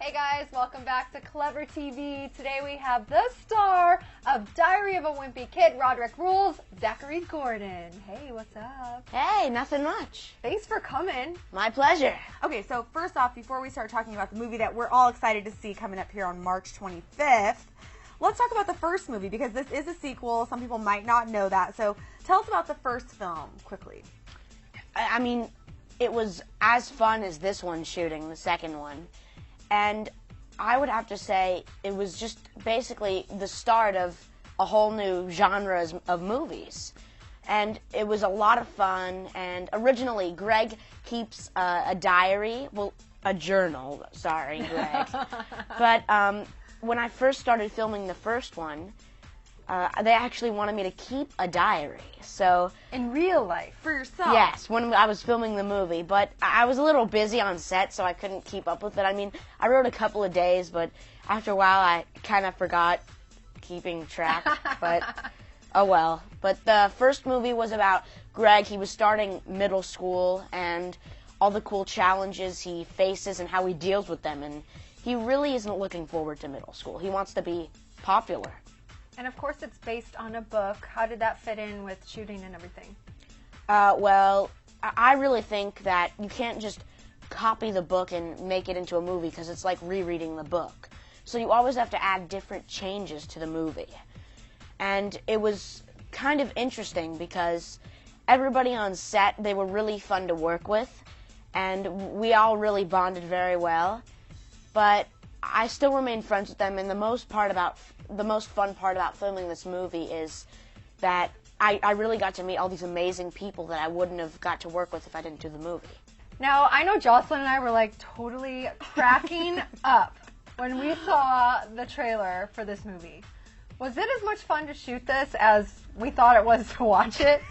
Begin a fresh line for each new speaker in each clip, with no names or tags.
Hey guys, welcome back to Clever TV. Today we have the star of Diary of a Wimpy Kid, Rodrick Rules, Zachary Gordon. Hey, what's up?
Hey, nothing much.
Thanks for coming.
My pleasure.
Okay, so first off, before we start talking about the movie that we're all excited to see coming up here on March 25th, let's talk about the first movie because this is a sequel. Some people might not know that. So tell us about the first film quickly.
I mean, it was as fun as this one shooting, the second one. And I would have to say it was just basically the start of a whole new genre of movies. And it was a lot of fun. And originally, Greg keeps a diary, well, a journal, sorry, Greg. But when I first started filming the first one, they actually wanted me to keep a diary. So
in real life? For yourself?
Yes, when I was filming the movie. But I was a little busy on set, so I couldn't keep up with it. I mean, I wrote a couple of days, but after a while I kind of forgot keeping track. But, oh well. But the first movie was about Greg. He was starting middle school and all the cool challenges he faces and how he deals with them. And he really isn't looking forward to middle school. He wants to be popular.
And of course it's based on a book. How did that fit in with shooting and everything?
Well, I really think that you can't just copy the book and make it into a movie because it's like rereading the book. So you always have to add different changes to the movie. And it was kind of interesting because everybody on set, they were really fun to work with. And we all really bonded very well. But I still remain friends with them, and the most fun part about filming this movie is that I really got to meet all these amazing people that I wouldn't have got to work with if I didn't do the movie.
Now, I know Jocelyn and I were like totally cracking up when we saw the trailer for this movie. Was it as much fun to shoot this as we thought it was to watch it?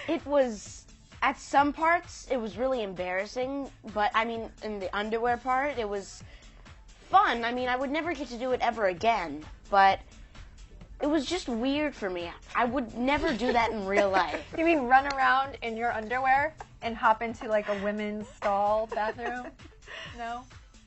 It was, at some parts, it was really embarrassing, but I mean, in the underwear part, it was fun. I mean, I would never get to do it ever again, but it was just weird for me. I would never do that in real life.
You mean run around in your underwear and hop into like a women's stall bathroom? No?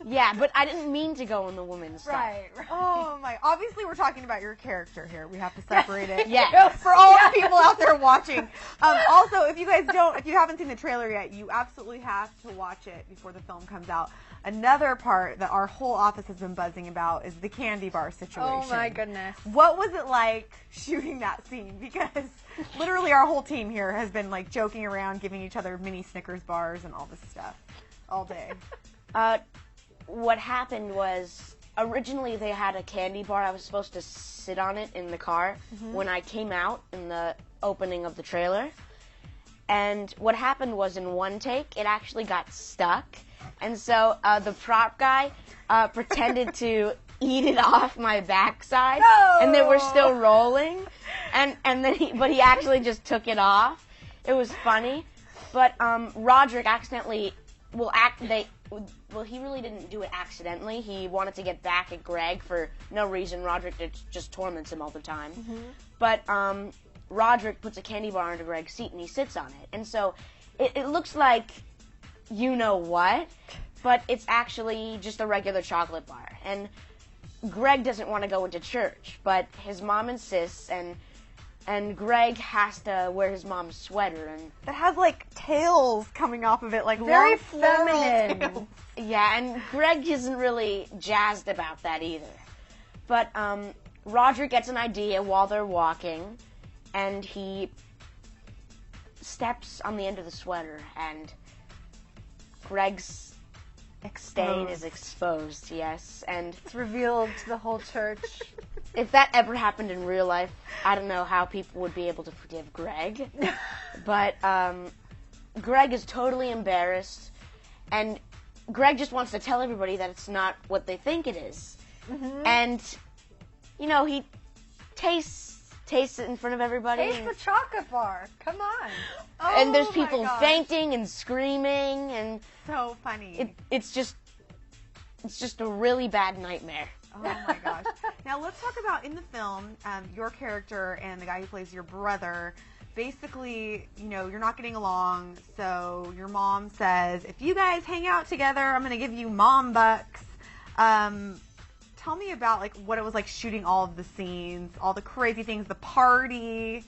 Yeah, but I didn't mean to go in the women's stall.
Right.
Oh my! Obviously, we're talking about your character here. We have to separate it.
Yeah.
For all the people out there watching. Also, if you haven't seen the trailer yet, you absolutely have to watch it before the film comes out. Another part that our whole office has been buzzing about is the candy bar situation.
Oh my goodness.
What was it like shooting that scene? Because literally our whole team here has been like joking around, giving each other mini Snickers bars and all this stuff all day.
What happened was, originally they had a candy bar. I was supposed to sit on it in the car when I came out in the opening of the trailer. And what happened was, in one take, it actually got stuck. And so the prop guy pretended to eat it off my backside, and they were still rolling. And then he actually just took it off. It was funny, but Rodrick accidentally he really didn't do it accidentally. He wanted to get back at Greg for no reason. Rodrick just torments him all the time. But Rodrick puts a candy bar under Greg's seat and he sits on it, and so it looks like you know what, but it's actually just a regular chocolate bar. And Greg doesn't want to go into church, but his mom insists, and Greg has to wear his mom's sweater, and
that has like tails coming off of it, like
very
long
feminine.
tails.
Yeah, and Greg isn't really jazzed about that either. But Rodrick gets an idea while they're walking, and he steps on the end of the sweater, and Greg's stain is exposed, yes, and
It's revealed to the whole church.
if that ever happened in real life, I don't know how people would be able to forgive Greg. But Greg is totally embarrassed, and Greg just wants to tell everybody that it's not what they think it is. And, you know, he tastes it in front of everybody.
Taste the chocolate bar. Come on.
And there's
Oh
people
my gosh.
fainting and screaming, and
So funny.
it's just a really bad nightmare.
Oh my gosh. Now let's talk about, in the film, your character and the guy who plays your brother. Basically, you know, you're not getting along, so your mom says, if you guys hang out together, I'm going to give you mom bucks. Tell me about like what it was like shooting all of the scenes, all the crazy things, the party,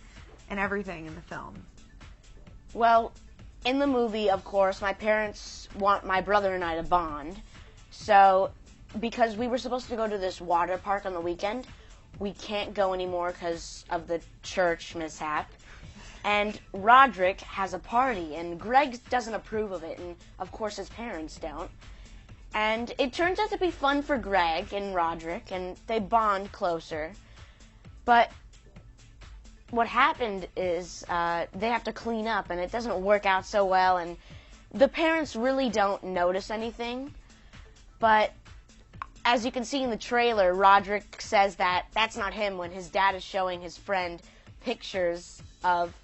and everything in the film.
Well, in the movie, of course, my parents want my brother and I to bond. So, because we were supposed to go to this water park on the weekend, we can't go anymore because of the church mishap. And Rodrick has a party, and Greg doesn't approve of it, and of course his parents don't. And it turns out to be fun for Greg and Rodrick, and they bond closer. But what happened is they have to clean up, and it doesn't work out so well, and the parents really don't notice anything. But as you can see in the trailer, Rodrick says that that's not him when his dad is showing his friend pictures of,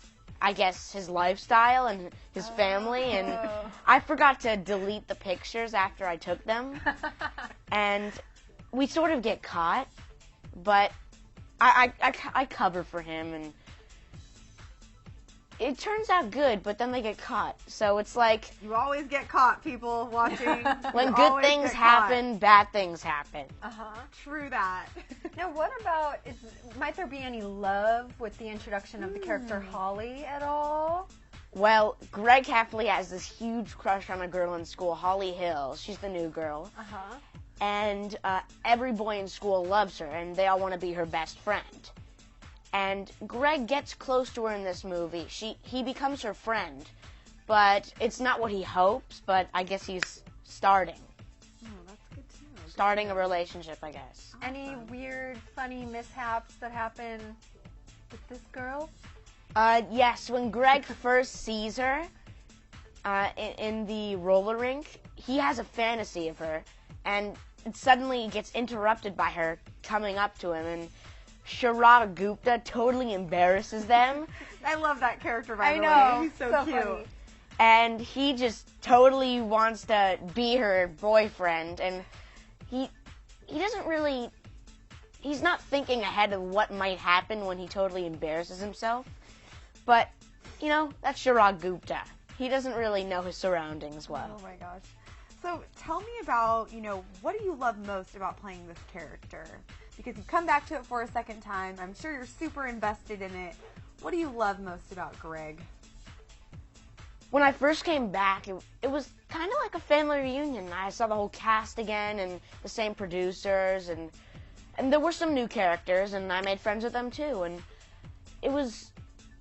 I guess, his lifestyle and his family, and I forgot to delete the pictures after I took them, and we sort of get caught, but I cover for him, and it turns out good, but then they get caught, so it's like...
You always get caught, people watching.
When good things happen, bad things happen.
True that.
Now, what about, might there be any love with the introduction of the character Holly at all?
Well, Greg Heffley has this huge crush on a girl in school, Holly Hill. She's the new girl. And every boy in school loves her, and they all want to be her best friend. And Greg gets close to her in this movie. He becomes her friend, but it's not what he hopes, but I guess he's starting.
Oh, that's good to know.
Starting a relationship, I guess.
Any weird, funny mishaps that happen with this girl?
Yes, when Greg first sees her in the roller rink, he has a fantasy of her, and it suddenly gets interrupted by her coming up to him, and Sharada Gupta totally embarrasses them.
I love that character, by the way.
I know.
He's so cute.
Funny.
And he just totally wants to be her boyfriend, and he doesn't really... He's not thinking ahead of what might happen when he totally embarrasses himself. But, you know, that's Sharad Gupta. He doesn't really know his surroundings well.
Oh my gosh. So tell me about, what do you love most about playing this character? Because you've come back to it for a second time. I'm sure you're super invested in it. What do you love most about Greg?
When I first came back, it was kind of like a family reunion. I saw the whole cast again and the same producers, and there were some new characters, and I made friends with them too. And it was,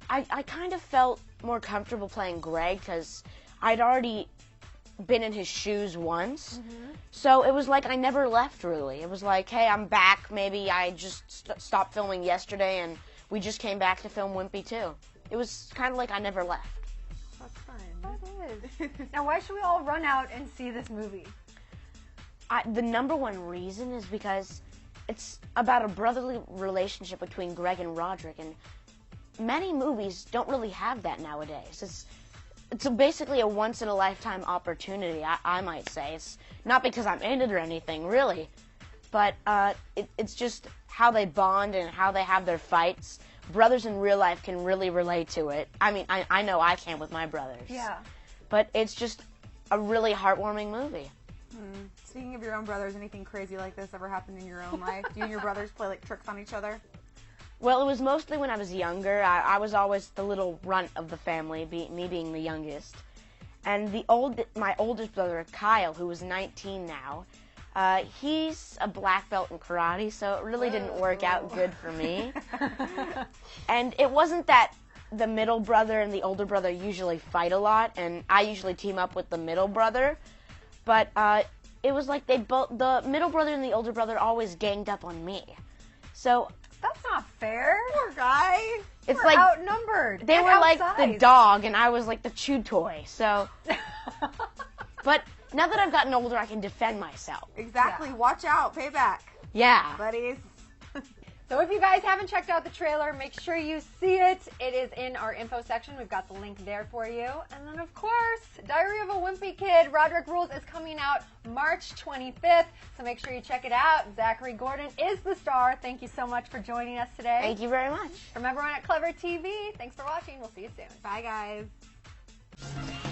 I kind of felt more comfortable playing Greg because I'd already been in his shoes once. So it was like I never left, really. It was like, hey, I'm back. Maybe I just stopped filming yesterday, and we just came back to film Wimpy too. It was kind of like I never left.
That's fun.
That is. Now, why should we all run out and see this movie?
The number one reason is because it's about a brotherly relationship between Greg and Rodrick, and many movies don't really have that nowadays. It's basically a once-in-a-lifetime opportunity, I might say. It's not because I'm in it or anything, really, but it's just how they bond and how they have their fights. Brothers in real life can really relate to it. I mean, I know I can with my brothers.
Yeah.
But it's just a really heartwarming movie.
Speaking of your own brothers, anything crazy like this ever happened in your own life? Do you and your brothers play like tricks on each other?
Well, it was mostly when I was younger. I was always the little runt of the family, me being the youngest. And my oldest brother, Kyle, who is 19 now, he's a black belt in karate, so it really didn't work out good for me. And it wasn't that the middle brother and the older brother usually fight a lot, and I usually team up with the middle brother. But it was like the middle brother and the older brother always ganged up on me. So
That's not fair.
Poor guy.
it's
We're
like
outnumbered.
they
and
were like the
outsized.
dog, and I was like the chew toy. So, but now that I've gotten older, I can defend myself.
Exactly.
Yeah.
Watch out. Payback,
Yeah.
buddies.
So if you guys haven't checked out the trailer, make sure you see it. It is in our info section. We've got the link there for you. And then, of course, Diary of a Wimpy Kid, Rodrick Rules is coming out March 25th. So make sure you check it out. Zachary Gordon is the star. Thank you so much for joining us today.
Thank you very much.
From everyone at Clever TV, thanks for watching. We'll see you soon.
Bye, guys.